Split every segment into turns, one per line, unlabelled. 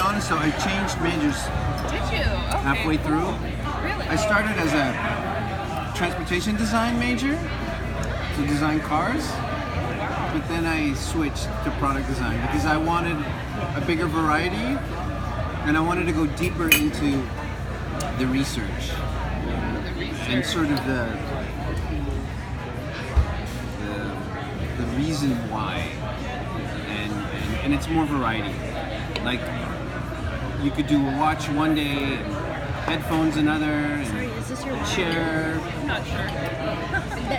honest though, I changed majors
Did you? Okay,
halfway
cool.
through.
Really?
I started as a transportation design major to design cars, but then I switched to product design because I wanted a bigger variety and I wanted to go deeper into the research and sort of the reason why, and it's more variety. Like you could do a watch one day, and headphones another, and
Sorry, is this your water?
chair.
I'm not sure.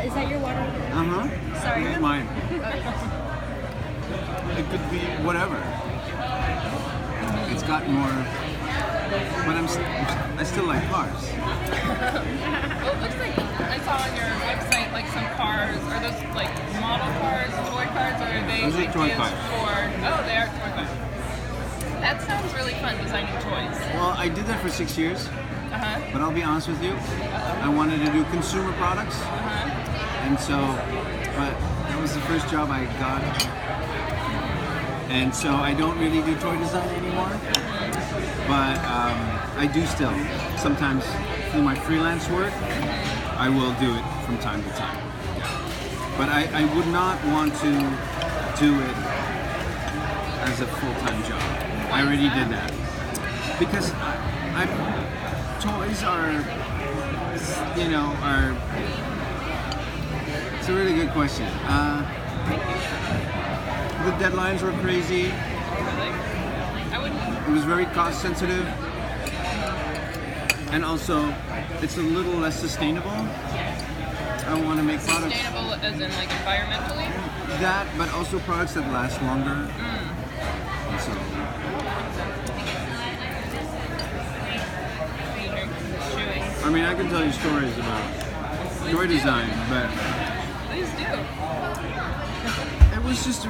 Is that your water? Sorry.
It's mine. It could be whatever. It's got more, but I still like cars.
Well, it looks like I saw on your website like some cars. Are those like model cars, toy cars, or are they
Those are toy
ideas
cars.
for? Oh, they are toy cars. That sounds really fun, designing toys.
Well, I did that for 6 years,
Uh-huh.
but I'll be honest with you, I wanted to do consumer products, and so, but that was the first job I got, and so I don't really do toy design anymore, but I do still. Sometimes through my freelance work, I will do it from time to time. But I would not want to do it as a full-time job. I already did that. Because toys are, it's a really good question. The deadlines were crazy.
I wouldn't.
It was very cost sensitive. And also, it's a little less sustainable. I want to make products
Sustainable as in like environmentally?
that, but also products that last longer. And so,
Chewing.
I mean, I can tell you stories about toy design, but
Please do.
it was just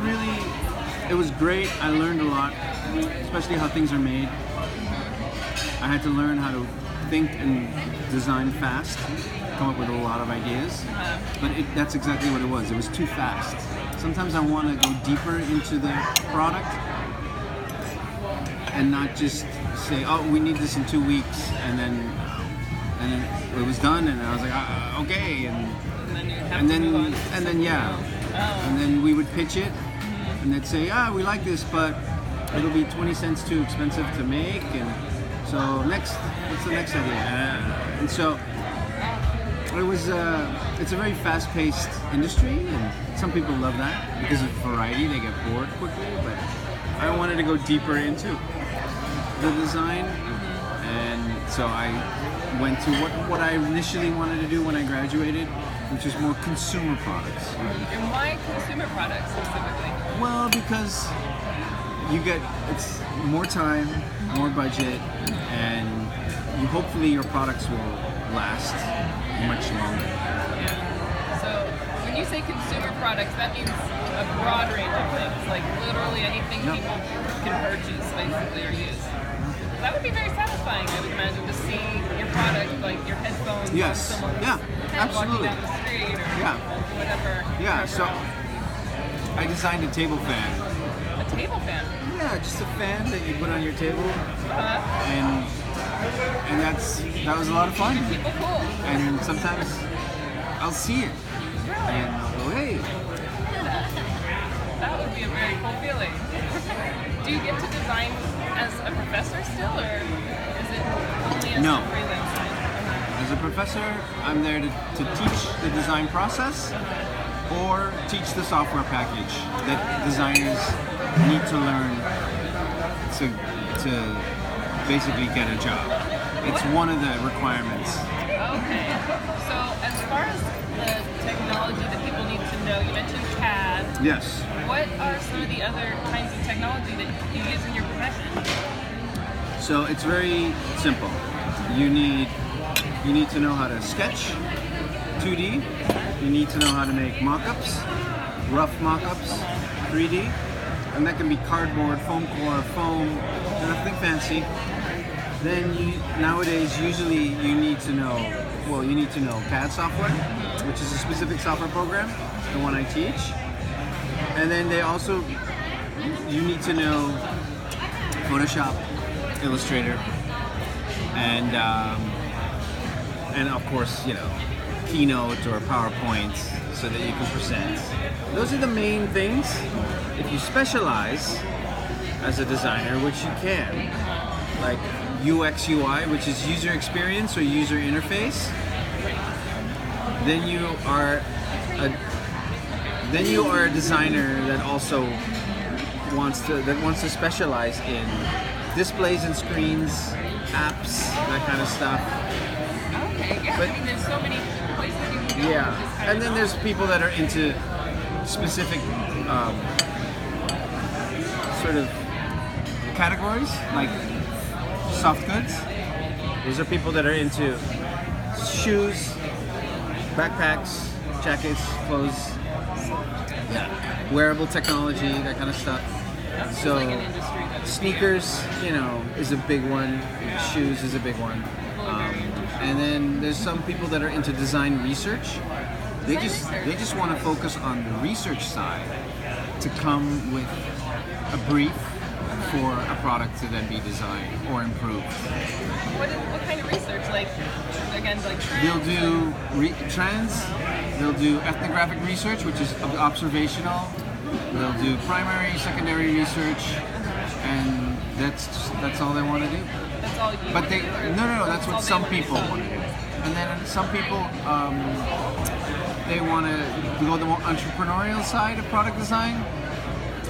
it was great. I learned a lot, especially how things are made. I had to learn how to think and design fast, come up with a lot of ideas. But that's exactly what it was. It was too fast. Sometimes I want to go deeper into the product and not just say, "Oh, we need this in 2 weeks," and then it was done, and I was like, "Okay,"
And then you have
and
to move on.
and then we would pitch it, and they'd say, we like this, but it'll be 20 cents too expensive to make, and so what's the next idea? And so it was, it's a very fast-paced industry, and some people love that because of variety. They get bored quickly, but I wanted to go deeper into the design, and so I went to what I initially wanted to do when I graduated, which is more consumer products.
And why consumer products specifically?
Well, because it's more time, more budget, and hopefully your products will last much longer.
Yeah. So when you say consumer products, that means a broad range of things, like literally anything
Yeah.
people can purchase, basically, or use. That would be very satisfying, I would imagine, to see your product, like your headphones,
Yes.
on someone's
Yeah,
head
absolutely.
walking down the street, or
Yeah.
whatever.
Yeah,
whatever
so
else.
I designed a table fan.
A table fan.
Yeah, just a fan that you put on your table, and that was a lot of fun.
People cool.
And sometimes I'll see it, and I'll go, "Hey."
That would be a very cool feeling. Do you get to design as a professor still, or is it only as
No.
a freelance thing?
As a professor, I'm there to teach the design process or teach the software package that designers need to learn to basically get a job. It's one of the requirements.
Okay. So as far as the technology that people need to know, you mentioned CAD.
Yes.
What are some of the other kinds of technology that you use in your profession?
So it's very simple. You need to know how to sketch 2D. You need to know how to make mock-ups, rough mock-ups, 3D, and that can be cardboard, foam core, foam, nothing fancy. Then nowadays usually you need to know CAD software, which is a specific software program, the one I teach. And then you need to know Photoshop, Illustrator, and of course, Keynote or PowerPoint, so that you can present. Those are the main things. If you specialize as a designer, which you can, like UX UI, which is user experience or user interface, then you are a designer that also wants to specialize in displays and screens, apps, that kind of stuff.
Okay, yeah.
But,
I mean, there's so many places you can go.
yeah, and then there's people that are into specific sort of categories, like soft goods. Those are people that are into shoes, backpacks, jackets, clothes, wearable technology, that kind of stuff. So
Like an industry that's
sneakers, is a big one. Shoes is a big one. And then there's some people that are into design research. They just want to focus on the research side to come with a brief for a product to then be designed or improved.
What kind of research? Like, again, like trends?
They'll do trends. They'll do ethnographic research, which is observational. They'll do primary, secondary research, and that's all they want to do.
That's all you
But
do, or
no, that's what
all
some
they want
people
to do?
want to do. And then some people, they want to go the more entrepreneurial side of product design,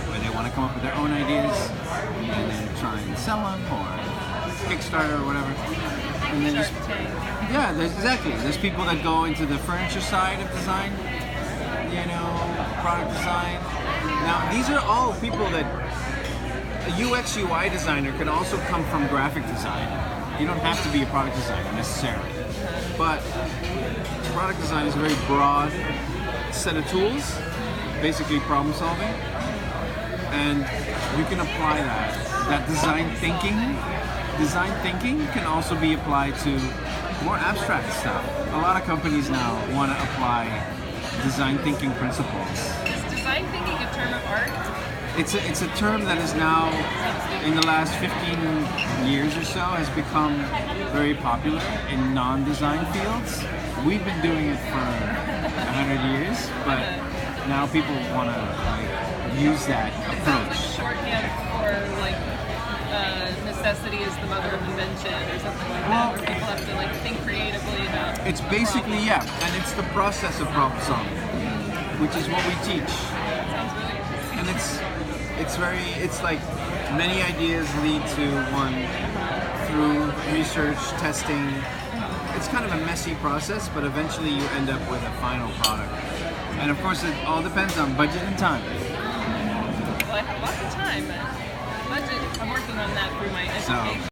where they want to come up with their own ideas and then try and sell them or Kickstarter or whatever. And then
Shark Tank.
yeah, there's people that go into the furniture side of design, product design. Now these are all people that a UX UI designer can also come from graphic design. You don't have to be a product designer necessarily, but product design is a very broad set of tools, basically problem solving, and you can apply that design thinking. Design thinking can also be applied to more abstract stuff. A lot of companies now want to apply design thinking principles.
Is design thinking a term of art?
It's a term that is now, in the last 15 years or so, has become very popular in non-design fields. We've been doing it for 100 years, but now people want to use that
It sounds
approach.
like shorthand for like necessity is the mother of invention or something like that, where people have to think creatively about.
It's basically, and it's the process of problem solving, which is what we teach.
That sounds really interesting.
And it's like many ideas lead to one through research, testing. It's kind of a messy process, but eventually you end up with a final product. And of course, it all depends on budget and time.
Well, I have lots of time. Budget. I'm working on that through my education.